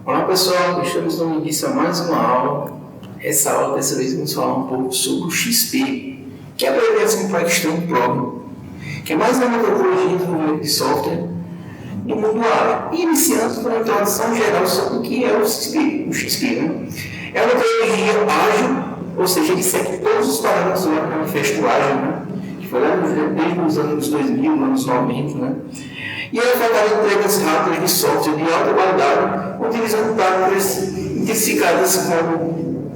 Olá pessoal, estamos dando início a mais uma aula. Essa aula dessa vez vamos falar um pouco sobre o XP, que é a abreviação para Extreme Programming, que é mais uma metodologia de desenvolvimento de software do mundo ágil. E iniciando com uma introdução geral sobre o que é o XP, né? É uma metodologia ágil, ou seja, ele segue todos os parâmetros do manifesto ágil, né? Que foi lá desde os anos 2000, anos 90, né? E ela focada em entregas rápidas de software de alta qualidade, utilizando táticas intensificadas como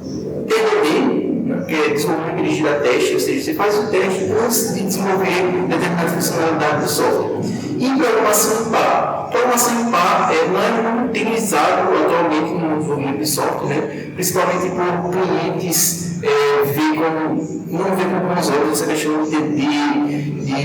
TDD, que é desenvolvimento dirigido a teste, ou seja, você faz o teste antes de desenvolver determinada funcionalidade do software. E programação em par. Programação em par não é muito utilizado atualmente no desenvolvimento de software, né? Principalmente por clientes não ver com bons olhos essa questão de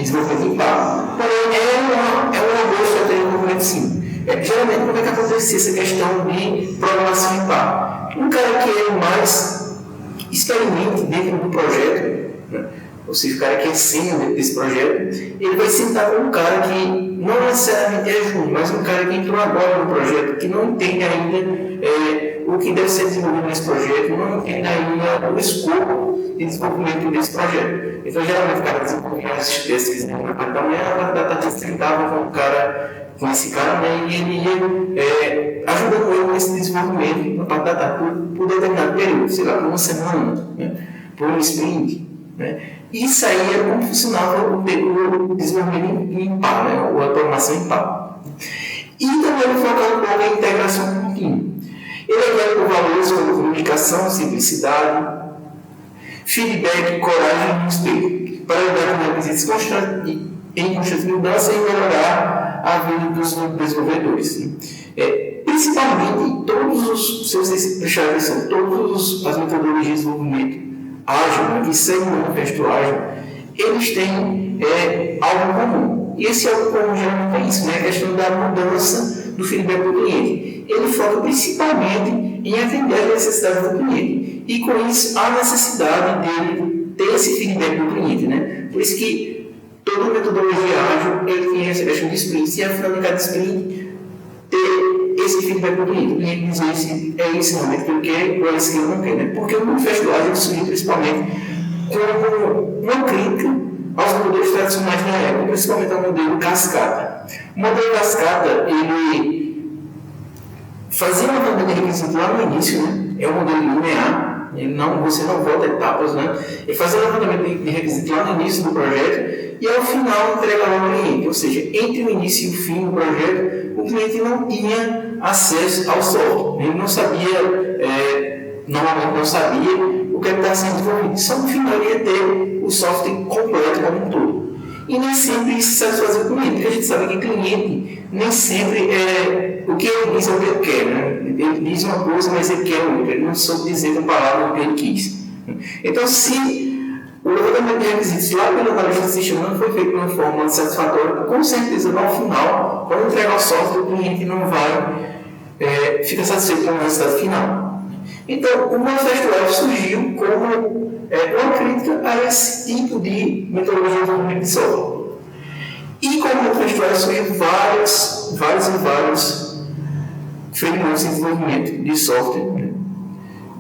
desenvolvimento em par. Porém, é uma boa estratégia de desenvolvimento sim. Geralmente, como é que acontecia essa questão de programação em par? Um cara que é mais experimente dentro do projeto, né? Ou seja, o cara que é sênior dentro desse projeto, ele vai sentar com um cara que não necessariamente é júnior, mas um cara que entrou agora no projeto, que não entende ainda o que deve ser desenvolvido nesse projeto, não entende ainda o escopo de desenvolvimento desse projeto. Então, geralmente, o cara desenvolve as testes na parte da manhã, na tarde sentava com esse cara, né, e ele ia ajudando ele nesse desenvolvimento na parte da tarde por determinado período, sei lá, por uma semana, né, por um sprint. Né? Isso aí é como funcionava o desenvolvimento em par, né? Ou a programação em par. E também ele foca um pouco em integração contínua. Ele é guiado por valores como comunicação, simplicidade, feedback, coragem e respeito, para lidar com requisitos em constante mudança e melhorar a vida dos desenvolvedores. Né? Principalmente todos vocês prestarem atenção, todas as metodologias de desenvolvimento ágil, né, que seguem o manifesto ágil, eles têm algo comum. E esse algo comum geralmente é isso, né? A questão da mudança do feedback do cliente. Ele foca principalmente em atender as necessidades do cliente. E com isso, há necessidade dele ter esse feedback do cliente. Né? Por isso que toda metodologia ágil ele tem essa questão de sprint. E a final de cada sprint ter esse feedback do cliente. O cliente diz esse momento que ele quer ou esse que ele não quer. Né? Porque o manifesto ágil surgiu principalmente como uma crítica aos modelos tradicionais da época, principalmente ao modelo cascata. O modelo cascata, ele fazia uma levantamento de requisitos lá no início, né? É um modelo linear, você não volta etapas, né? Ele fazia um levantamento de requisitos lá no início do projeto e ao final entregava ao cliente, ou seja, entre o início e o fim do projeto, o cliente não tinha acesso ao software, ele não sabia, normalmente não sabia o que estava sendo desenvolvido, só no final ele ia ter o software completo como um todo. E nem sempre isso satisfaz o cliente, porque a gente sabe que cliente nem sempre o que ele diz é o que ele quer, né? Ele diz uma coisa, mas ele quer outra, ele não soube dizer com palavras o que ele quis. Então, se o levantamento de requisitos lá pelo analista de sistema não foi feito de uma forma satisfatória, com certeza no final, quando entregar o software, o cliente não vai ficar satisfeito com o resultado final. Então, o manifesto ágil surgiu como uma crítica a esse tipo de metodologia de desenvolvimento de software. E como o manifesto ágil surgiu vários frameworks de desenvolvimento de software, né?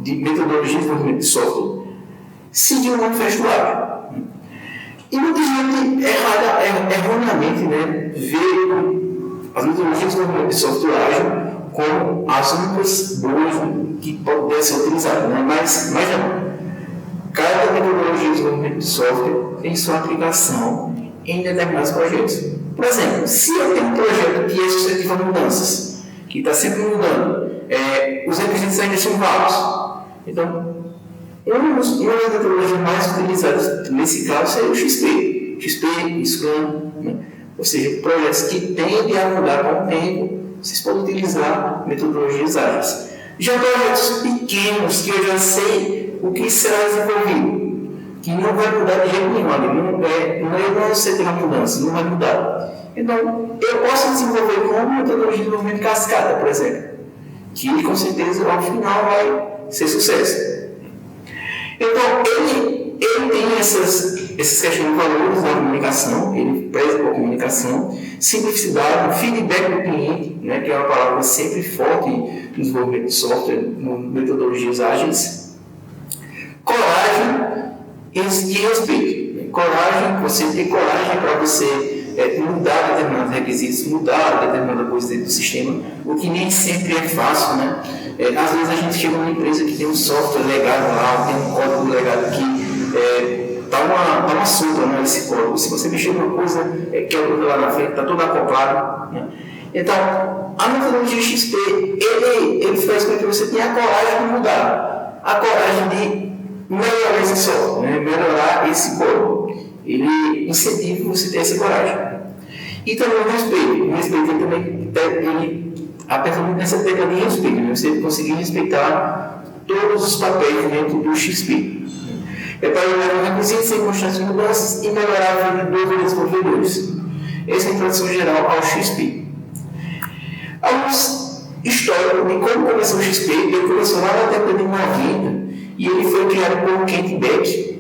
De metodologia de desenvolvimento de software, seguiu o manifesto ágil. E muita gente erroneamente, né, vê as metodologias de desenvolvimento de software ágil como as únicas boas que podem ser utilizadas, né? Mas não. Cada metodologia de desenvolvimento de software tem sua aplicação em determinados projetos. Por exemplo, se eu tenho um projeto que é suscetível a mudanças, que está sempre mudando, os requisitos ainda são vagos. Então, uma das metodologias mais utilizadas nesse caso seria o XP, Scrum, né? Ou seja, projetos que tendem a mudar com o tempo, vocês podem utilizar metodologias ágeis. Já projetos pequenos, que eu já sei o que será desenvolvido, que não vai mudar de jeito nenhum, não você tem uma mudança, não vai mudar. Então, eu posso desenvolver com metodologia de desenvolvimento cascata, por exemplo, que com certeza ao final vai ser sucesso. Então, ele tem essas essas questões de valores da comunicação, ele preza por comunicação, simplicidade, feedback do cliente, né, que é uma palavra sempre forte no desenvolvimento de software, em metodologias ágeis, coragem e respeito. Coragem, você tem coragem para você mudar determinados requisitos, mudar determinada coisa dentro do sistema, o que nem sempre é fácil, né? Às vezes a gente chega numa empresa que tem um software legado lá, tem um código legado que dá uma sombra, né, esse código. Se você mexer numa coisa que é lá na frente, está tudo acoplado, né? Então, a metodologia XP, ele faz com que você tenha a coragem de mudar, a coragem de melhorar esse software, né? Melhorar esse código. Ele incentiva você a ter essa coragem. E também o respeito. O respeito também aperta muito nessa tecla de respeito, né? Você conseguir respeitar todos os papéis dentro do XP. É para melhorar requisitos em constantes mudanças e melhorar a vida dos desenvolvedores. Essa é a introdução geral ao XP. Alguns históricos de como começou o XP, ele começou lá na década de 90 e ele foi criado por Kent Beck.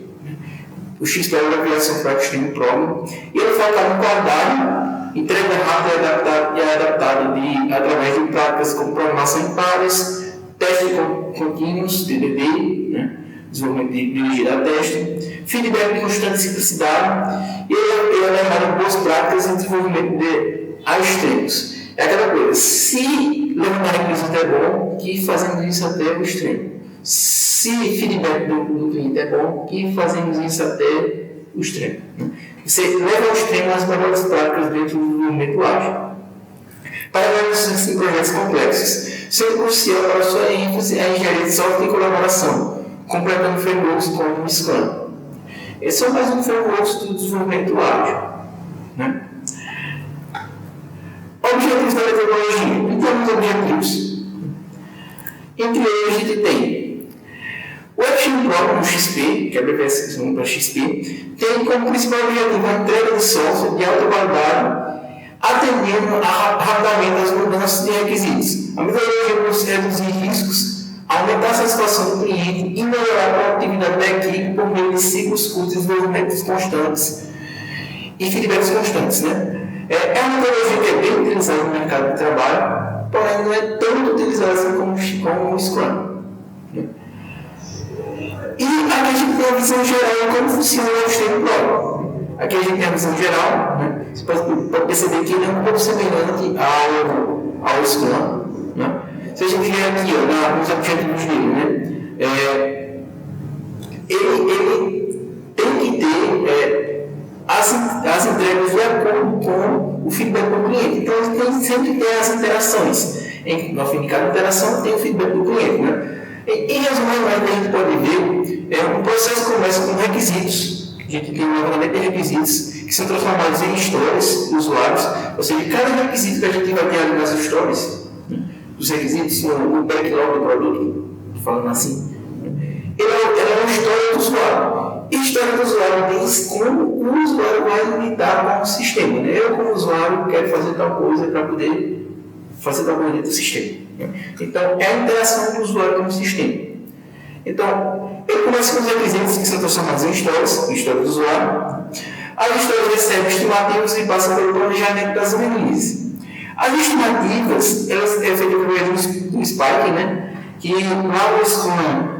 O XP era a criação para Extreme Problem e ele focava no quadrado, entrega rápida e adaptada através de práticas como programação em pares, testes contínuos, DDD, né? Desenvolvimento dirigido a teste, feedback de constante simplicidade e ele é levado boas práticas em desenvolvimento a extremos. É aquela coisa, se levantar requisito é bom, que fazemos isso até o extremo. Se feedback do cliente é bom, que fazemos isso até o extremo. Você leva ao extremo as melhores práticas dentro do desenvolvimento ágil. Para análise em projetos complexos, sendo crucial para a sua ênfase a engenharia de software e colaboração, completando frameworks como o Scrum. Esse é mais um framework do desenvolvimento ágil. Né? Objetivos da metodologia. Então, os objetivos. Entre eles, a gente tem o Extreme Problem, o XP, que é a abreviação para XP, tem como principal objetivo a entrega de software de alta qualidade, atendendo rapidamente às mudanças de requisitos. A metodologia busca reduzir riscos, aumentar a satisfação do cliente e melhorar a produtividade da equipe por meio de ciclos curtos de desenvolvimento constantes e feedbacks constantes. Né? É uma metodologia que é bem utilizada no mercado de trabalho, porém não é tanto utilizada assim como o Scrum. E aqui a gente tem a visão geral de como funciona o Extreme Problem. Aqui a gente tem a visão geral, né? Você pode perceber que ele é um pouco semelhante ao Scrum. Né? Se a gente vier aqui nos objetivos dele, né? Ele tem que ter as entregas de acordo com o feedback do cliente. Então ele tem sempre que ter as interações. No fim de cada interação tem o feedback do cliente. Né? Em resumo, a gente pode ver, o processo começa com requisitos. A gente tem uma variedade de requisitos que são transformados em histórias dos usuários. Ou seja, cada requisito que a gente vai ter ali nas histórias, dos requisitos, no backlog do produto, falando assim, ele é uma história do usuário. E a história do usuário diz como o usuário vai lidar com o sistema. Né? Eu, como usuário, quero fazer tal coisa para poder fazer tal coisa dentro do sistema. Então, é a interação do usuário com o sistema. Então, ele começa com os requisitos que são transformados em histórias, história do usuário. As histórias recebem estimativas e passam pelo planejamento das releases. As estimativas, elas é feita através do Spike, né? Que lá no Scrum,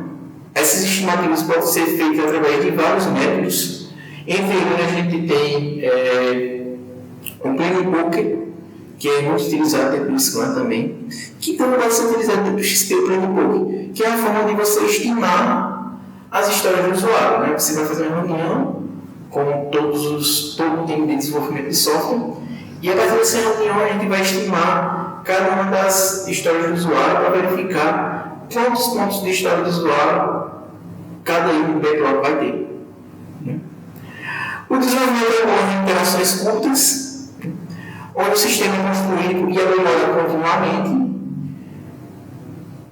essas estimativas podem ser feitas através de vários métodos. Entre eles, a gente tem o Playbook, que é muito utilizado dentro do Scrum também, que também pode ser utilizado dentro do XP Playbook, que é a forma de você estimar as histórias do usuário. Né? Você vai fazer uma reunião com todo o time de desenvolvimento de software, e a partir dessa reunião a gente vai estimar cada uma das histórias do usuário para verificar quantos pontos de história do usuário cada item do backlog vai ter. Né? O desenvolvimento ocorre em interações curtas, onde o sistema é construído e elaborado continuamente.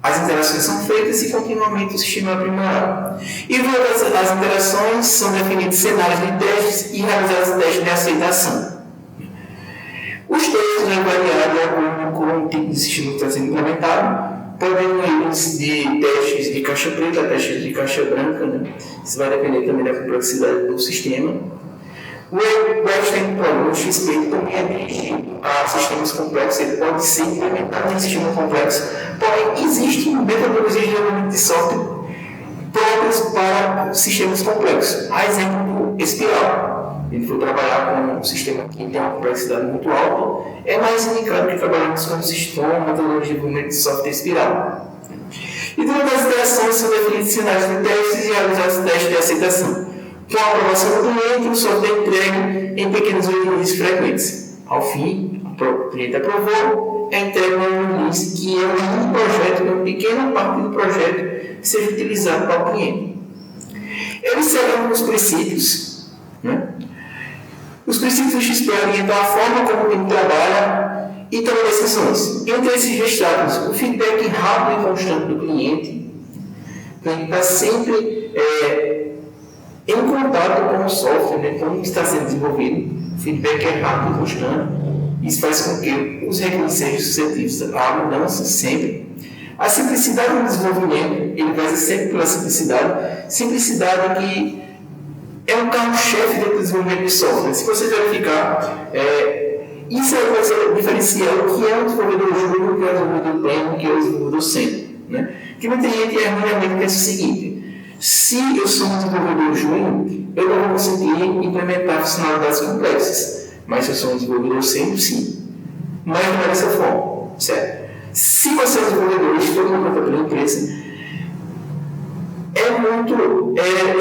As interações são feitas e continuamente o sistema é aprimorado. E as interações são definidos cenários de testes e realizados testes de aceitação. Os testes vão variar de acordo com o tipo de sistema que está sendo implementado. podendo ir de testes de caixa preta a testes de caixa branca, né? Isso vai depender também da complexidade do sistema. O Extend Program, o XP, também é dirigido a sistemas complexos, ele pode ser implementado em sistema complexo, porém, existem metodologias de desenvolvimento de software próprias para sistemas complexos. A exemplo do Espiral. Ele for trabalhar com um sistema que tem uma complexidade muito alta, é mais indicado que trabalharmos com uma metodologia de desenvolvimento de software Espiral. E durante as interações são definidos cenários de testes e realizados testes de aceitação. Com a aprovação do cliente, o software é entregue em pequenos releases frequentes. Ao fim, o cliente aprovou, é entregue um release que é um projeto, uma pequena parte do projeto que seja utilizado para o cliente. Eles seguem alguns princípios, né? Os princípios do XP orientam a forma como o time trabalha e também decisões. Entre esses destaques, o feedback rápido e constante do cliente. O cliente está sempre em contato com o software, né, como está sendo desenvolvido. O feedback é rápido e constante. Isso faz com que os recursos sejam suscetíveis à mudança sempre. A simplicidade no desenvolvimento, ele vai ser sempre pela simplicidade. Simplicidade que é um carro-chefe do desenvolvimento de software. Se você verificar, isso vai ser diferenciar o que é um desenvolvedor júnior, o que é um desenvolvedor pleno, o que é um desenvolvedor sênior. Né? Porque muita gente erroneamente pensa o seguinte: se eu sou um desenvolvedor júnior, eu não vou conseguir implementar funcionalidades complexas. Mas se eu sou um desenvolvedor sênior, sim. Mas não é dessa forma, certo? Se você é um desenvolvedor, estou contratado pela empresa,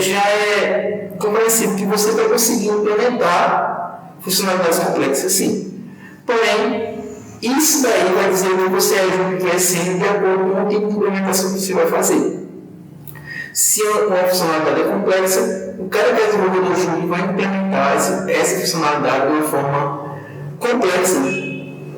já é compreensível que você vai conseguir implementar funcionalidades complexas, sim. Porém, isso daí vai dizer que você é júnior que é sênior de acordo com o tipo de implementação que você vai fazer. Se uma funcionalidade é complexa, o cara que é desenvolvedor júnior vai implementar essa funcionalidade de uma forma complexa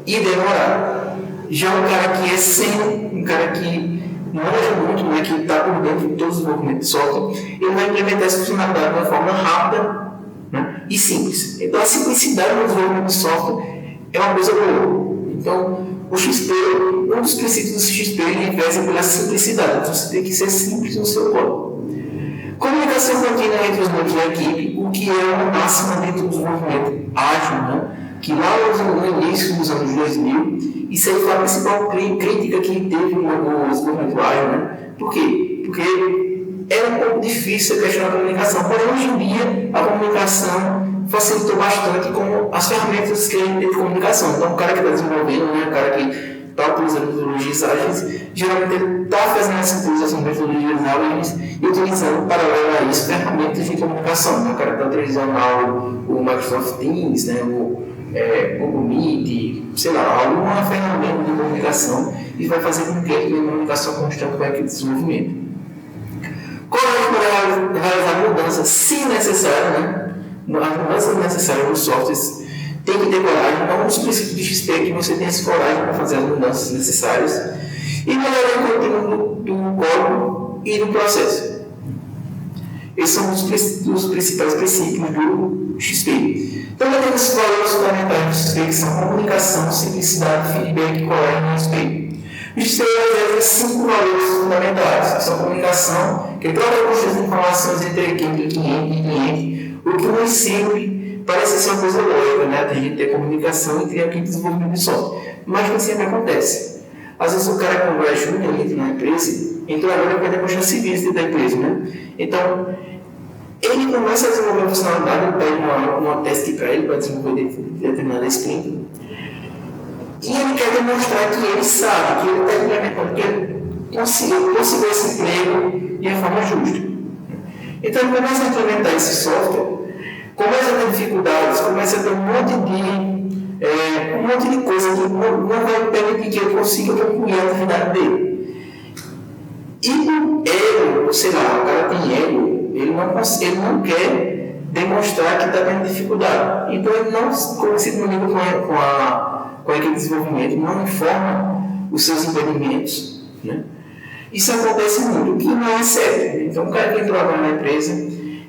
e demorada. Já um cara que é sênior, um cara que manja muito, né, que está por dentro de todo o desenvolvimento de software, ele vai implementar essa funcionalidade de uma forma rápida, né, e simples. Então, a simplicidade no desenvolvimento de software é uma coisa boa. Então, o XP, um dos princípios do XP, ele reza pela simplicidade. Então, você tem que ser simples no seu código. Comunicação contínua entre os membros da equipe, o que é uma máxima dentro do desenvolvimento ágil, né? Que lá no início dos anos 2000, isso aí foi a principal crítica que teve no desenvolvimento ágil, né? Por quê? Porque era um pouco difícil a questão da comunicação, porém hoje em dia a comunicação facilitou bastante com as ferramentas que a gente tem de comunicação. Então o cara que está desenvolvendo, né? O cara que está utilizando metodologias ágeis, geralmente ele está fazendo essa utilização de metodologias ágeis e utilizando, paralelo a isso, ferramentas de comunicação. Né? O cara está utilizando lá o Microsoft Teams, né? O Google Meet, sei lá, alguma ferramenta de comunicação e vai fazer com que ele tenha uma comunicação constante com a equipe de desenvolvimento. Coragem para realizar mudanças, se necessário, né? As mudanças necessárias nos softwares tem que ter coragem. É um dos princípios de XP que você tem essa coragem para fazer as mudanças necessárias e melhorar o conteúdo do código e do processo. Esses são os principais princípios do XP. Também temos os valores fundamentais do XP, que são comunicação, simplicidade, feedback, coragem e respeito. O XP realiza 5 valores fundamentais, que são comunicação, que troca as informações entre a equipe do cliente e cliente, o que nem sempre parece ser uma coisa lógica, né? A gente ter comunicação entre a equipe de desenvolvimento de software, mas não sempre acontece. Às vezes o cara, quando é júnior, entra na empresa, então agora ele vai demonstrar serviço dentro da empresa, né? Então, ele começa a desenvolver uma funcionalidade, ele pega uma task para ele, para desenvolver determinada sprint, e ele quer demonstrar que ele sabe, que ele está implementando, que ele conseguiu esse emprego de uma forma justa. Então, ele começa a implementar esse software, começa a ter dificuldades, começa a ter um monte de coisa que não vai permitir que ele consiga concluir a atividade dele. E o ego, sei lá, o cara tem ego, ele não quer demonstrar que está tendo dificuldade. Então, ele não se comunica com a equipe de desenvolvimento, não informa os seus impedimentos. Né? Isso acontece muito, o que não é certo. Então, o cara que entrou agora na empresa,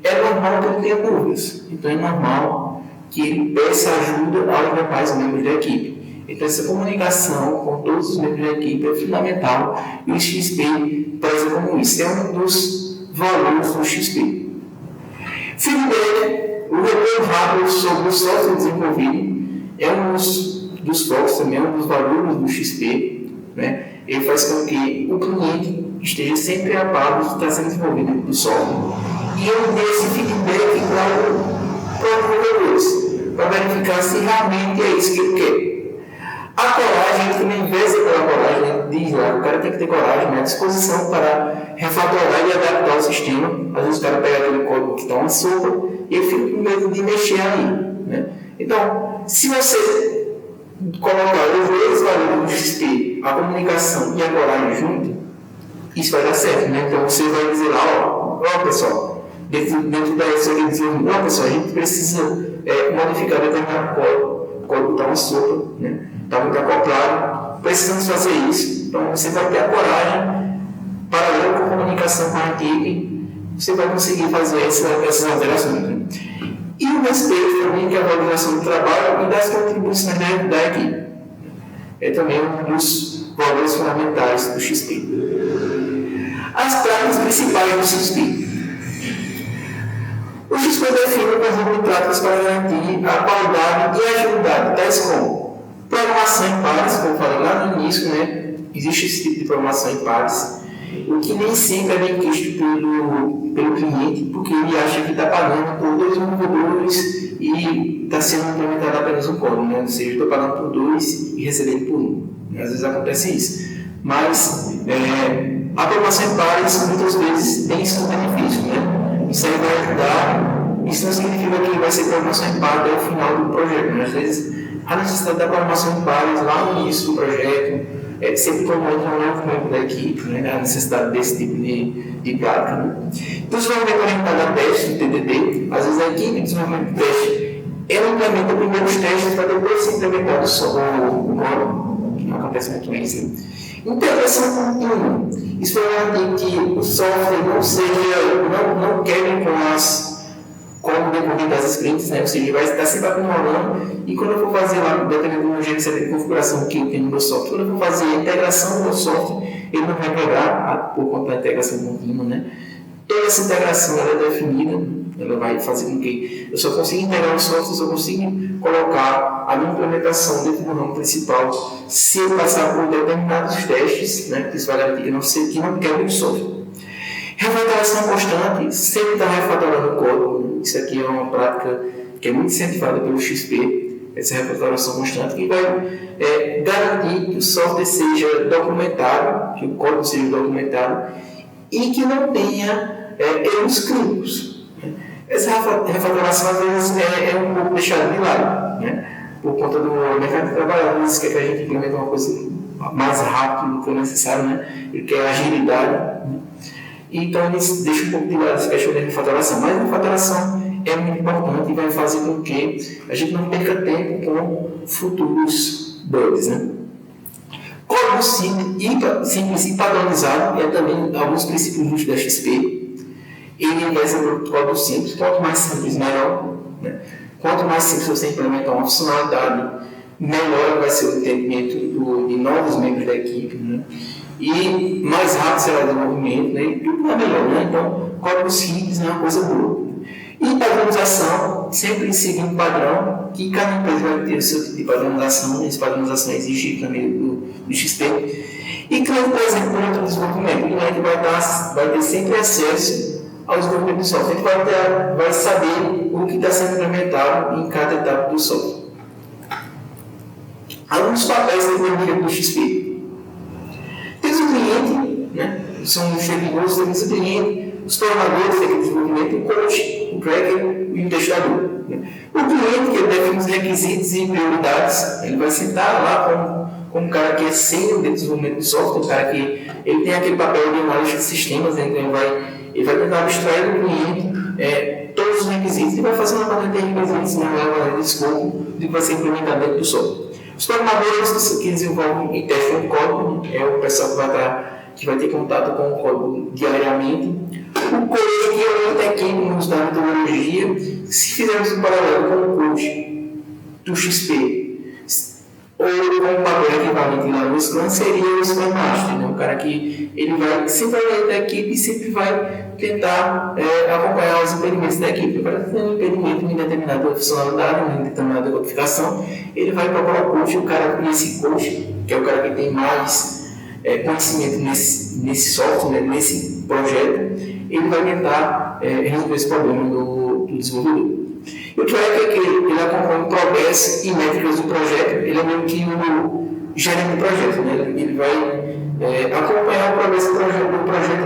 é normal que ele tenha dúvidas. Então, é normal que ele peça ajuda aos demais membros da equipe. Então, essa comunicação com todos os membros da equipe é fundamental e o XP preza como isso. É um dos valores do XP. Feedback, o retorno rápido sobre o software desenvolvido, é um dos focos também, um dos valores do XP. Né? Ele faz com que o cliente esteja sempre a par do que está sendo desenvolvido do software. E eu dei esse feedback para os desenvolvedores, para verificar se realmente é isso que ele quer. A coragem, que também veza pela coragem, diz lá, o cara tem que ter coragem, né? Disposição para refatorar e adaptar o sistema. Às vezes o cara pega aquele código que está uma sopa e ele fica com medo de mexer ali. Né? Então, se você colocar os dois valores do XP, a comunicação e a coragem junto, isso vai dar certo. Né? Então você vai dizer lá, ó pessoal, dentro da SOP desenvolvimento, pessoal, a gente precisa modificar determinado código. O código está uma sopa, né? Está muito acoplado, precisamos fazer isso. Então você vai ter a coragem, paralelo com a comunicação com a equipe, você vai conseguir fazer essas alterações. Né? E o respeito também, que é a valorização do trabalho e das contribuições da equipe. É também um dos valores fundamentais do XP. As práticas principais do XP. O XP define um conjunto de práticas para garantir a qualidade e a agilidade, tais como programação em pares, como eu falei lá no início, né? Existe esse tipo de programação em pares, o que nem sempre é bem quisto pelo cliente, porque ele acha que está pagando por 2 desenvolvedores e está sendo implementado apenas um código, né? Ou seja, estou pagando por 2 e recebendo por 1. Às vezes acontece isso. Mas a programação em pares muitas vezes tem seus benefícios, né? Isso aí vai ajudar. Isso não significa que vai ser programação em pares até o final do projeto, né? Às vezes a necessidade da programação em pares lá no início do projeto, sempre promove um novo membro da equipe, né? A necessidade desse tipo de prática. Né? Então, desenvolvimento orientado a teste, TDD, às vezes a equipe de desenvolvimento de teste, ela implementa primeiro os testes para depois ser implementado o código. Acontece muito isso. Né? Integração contínua. Isso vai garantir que o software não quebre com o decorrer das sprints, né? Ou seja, ele vai estar sempre acumulando e quando eu for fazer lá, dependendo do jeito de configuração que eu tenho no meu software, quando eu for fazer a integração do meu software, ele não vai quebrar por conta da integração contínua, né? Toda essa integração ela é definida, ela vai fazer com que eu só consiga integrar o software, eu só consiga colocar a minha implementação dentro do ramo principal se eu passar por determinados testes, né? Isso vai garantir que não quebre o software. Refatoração constante, sempre está refatorando o código. Isso aqui é uma prática que é muito incentivada pelo XP, essa refatoração constante, que vai garantir que o software seja documentado, que o código seja documentado e que não tenha erros críticos. Essa refatoração, às vezes, é um pouco deixada de lado, né? Por conta do mercado de trabalho, às vezes quer que a gente implemente uma coisa mais rápido do que o necessário, né? Ele quer agilidade, né? Então, eles deixam um pouco de lado essa questão da refatoração. Mas a refatoração é muito importante e vai fazer com que a gente não perca tempo com futuros bugs. Né? Código simples e padronizado é também alguns princípios da XP. Ele vai ser um código simples. Quanto mais simples, melhor. Né? Quanto mais simples você implementar uma funcionalidade, melhor vai ser o entendimento de novos membros da equipe. Né? E mais rápido será o desenvolvimento, né? E tudo é melhor, né? Então, código simples é uma coisa boa. E padronização, sempre seguindo um padrão, que cada empresa vai ter o seu tipo de padronização, e essa padronização exige também do XP. E cliente, por exemplo, durante o desenvolvimento, o cliente vai ter sempre acesso ao desenvolvimento do software. Ele vai saber o que está sendo implementado em cada etapa do software. Alguns papéis do desenvolvimento do XP. Temos o cliente, né? São os servidores, temos o cliente, os programadores de desenvolvimento, o coach, o tracker e o testador. Né? O cliente, que ele define os requisitos e prioridades, ele vai sentar lá com um cara que é sênior de desenvolvimento de software, um cara que ele tem aquele papel de análise de sistemas, né? Então ele vai tentar abstrair do cliente todos os requisitos e vai fazer uma maneira de requisitos, uma maneira de escopo do que vai ser implementado dentro do software. Os programadores que desenvolvem e testam o código, é o pessoal que vai ter contato com o código diariamente. O coach que orienta a equipe no uso da metodologia. Se fizermos um paralelo com o coach do XP, Ou um papel equivalente lá no Scrum seria o Scrum Master, né? O cara que ele vai sempre olhar da equipe e sempre vai tentar acompanhar os impedimentos da equipe. O cara tem um impedimento em determinada funcionalidade, em determinada codificação, ele vai procurar o coach, o cara, esse coach, que é o cara que tem mais conhecimento nesse software, né, nesse projeto, ele vai tentar resolver esse problema do desenvolvedor. E o track é que ele acompanha o progresso e métricas do projeto, ele é meio que o gerente do projeto, né? Ele vai acompanhar o progresso do projeto,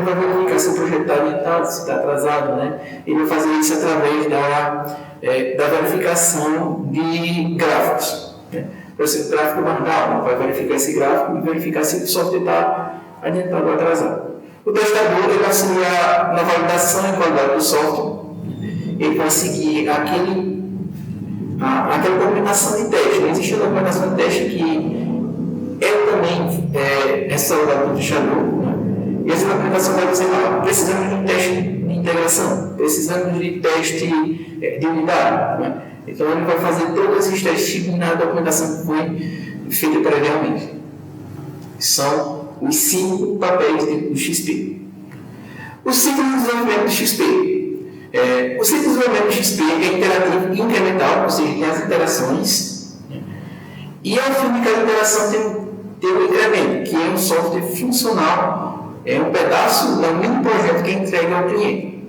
vai verificar se o projeto está adiantado, se está atrasado, né? Ele vai fazer isso através da verificação de gráficos, né? Por exemplo, o gráfico manual vai verificar esse gráfico e verificar se o software está adiantado ou atrasado. O testador ele vai auxiliar na validação e qualidade do software. Ele vai seguir aquela documentação de teste. Existe uma documentação de teste que também saudade do testador. Né? E essa documentação vai dizer, precisamos de um teste de integração, precisamos de teste de unidade. Né? Então ele vai fazer todos esses testes na documentação que foi feita previamente. São os 5 papéis do XP. O ciclo de desenvolvimento do XP. O ciclo de desenvolvimento do XP é interativo e incremental, ou seja, tem as interações, né? E ao fim de cada interação tem um incremento, que é um software funcional, é um pedaço, é um mini projeto que é entregue ao cliente.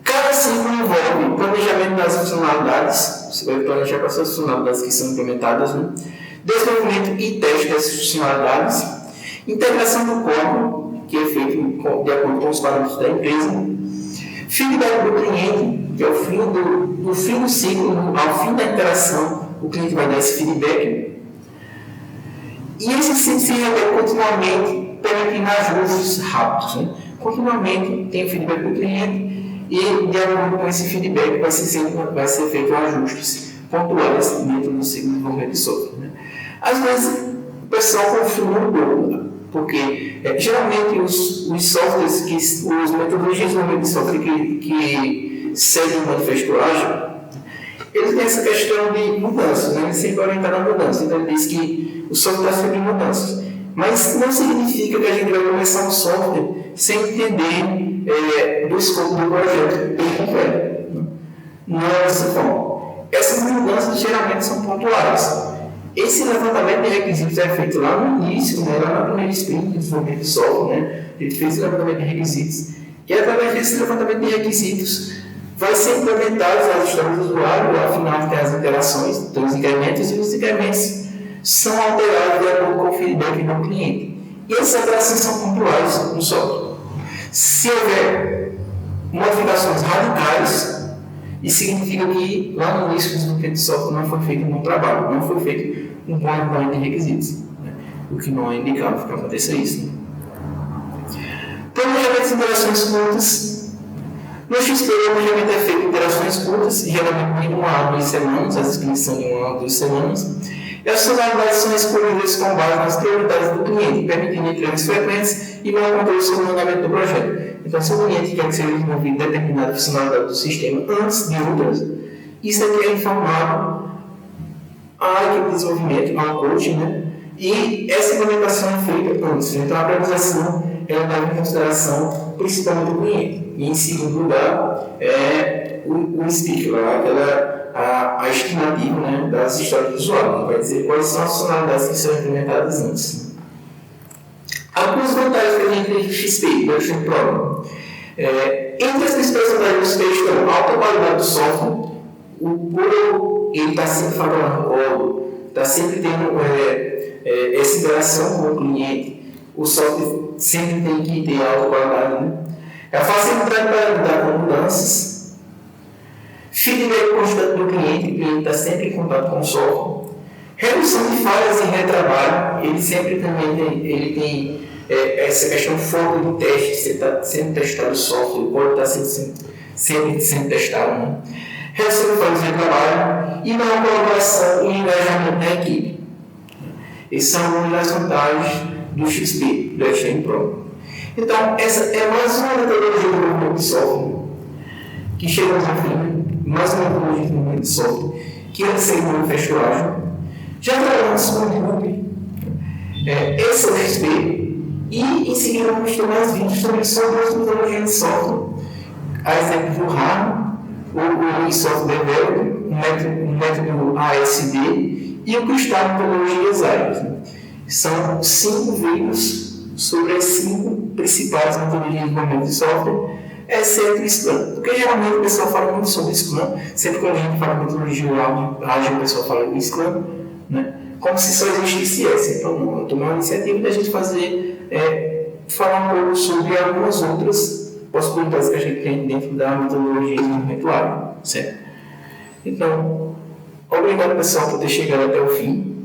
Cada ciclo envolve planejamento das funcionalidades, você vai planejar quais são as funcionalidades que são implementadas, né? Desenvolvimento e teste dessas funcionalidades, integração do código, que é feito de acordo com os parâmetros da empresa, feedback do cliente, que é o fim do fim do ciclo, ao fim da interação, o cliente vai dar esse feedback. E esse ciclo se repete continuamente, permitindo ajustes rápidos. Né? Continuamente tem o feedback do cliente e, de acordo com esse feedback, vai ser feito ajustes pontuais dentro do ciclo de desenvolvimento de software. Né? Às vezes, o pessoal confunde um pouco, porque geralmente os softwares, os metodologias de desenvolvimento de software que seguem o manifesto ágil, eles têm essa questão de mudanças, né? Ele sempre orientado a mudança. Então ele diz que o software está sempre em mudanças. Mas não significa que a gente vai começar um software sem entender do escopo do projeto bem completo. Não é dessa forma. Essas mudanças geralmente são pontuais. Esse levantamento de requisitos é feito lá no início, né, lá na primeira sprint de desenvolvimento de software, né, a gente fez o levantamento de requisitos, e através desse levantamento de requisitos vai ser implementados as histórias do usuário, afinal tem as interações, tem os incrementos, e os incrementos são alterados de acordo com o feedback do cliente. E essas alterações são pontuais no software. Se houver modificações radicais, isso significa que lá no início do desenvolvimento de software não foi feito um bom trabalho, não foi feito um bom levantamento de requisitos, né? O que não é indicado que aconteça isso. Né? Planejamento de interações curtas. No XP, o planejamento é feito em interações curtas, geralmente de 1 a 2 semanas, as sprints são de 1 a 2 semanas. E as funcionalidades são escolhidas com base nas prioridades do cliente, permitindo entregas frequentes e bom controle sobre o andamento do projeto. Então, se o cliente quer que seja desenvolvido determinada funcionalidade do sistema antes de outras, isso aqui é informado à equipe de desenvolvimento, ao coach, né? E essa implementação é feita antes. Então, a priorização ela leva em consideração principalmente o cliente. E, em segundo lugar, o speaker, a estimativa, né, das histórias do usuário. Vai dizer quais são as funcionalidades que serão implementadas antes. Algumas vantagens que a gente tem de XP, do Extreme Program. Entre as principais vantagens do XP estão a alta qualidade do software, ele está sempre fabricando código, está sempre tendo essa interação com o cliente, o software sempre tem que ter alta qualidade. Né? A facilidade para lidar com mudanças, feedback constante do cliente, o cliente está sempre em contato com o software, redução de falhas em retrabalho, ele sempre também tem essa questão foco do teste, você está sendo testado o software, o código está sempre sendo testado. Né? Redução de falhas em retrabalho e maior colaboração e engajamento da equipe. Essas são algumas das vantagens do XP, do Extreme Program. Então, essa é mais uma metodologia de desenvolvimento de software que chegamos ao fim, mais uma metodologia de desenvolvimento de software que recebe um manifesto ágil. Já trabalhamos com o Ruby, esse é o XP, e em seguida vamos ter mais vídeos também sobre as metodologias de software, a exemplo do RAM, o Software Development, o método ASD e o Cristal Metodologias Ágeis. São 5 vídeos sobre as 5 principais metodologias de desenvolvimento de software, exceto o Scrum. Porque geralmente o pessoal fala muito sobre Scrum, sempre quando a gente fala de metodologia ágil, o pessoal fala de Scrum, né? Como se só existisse essa. Então, não, eu tomei uma iniciativa da gente falar um pouco sobre algumas outras possibilidades que a gente tem dentro da metodologia de desenvolvimento ágil, certo? Então, obrigado pessoal por ter chegado até o fim.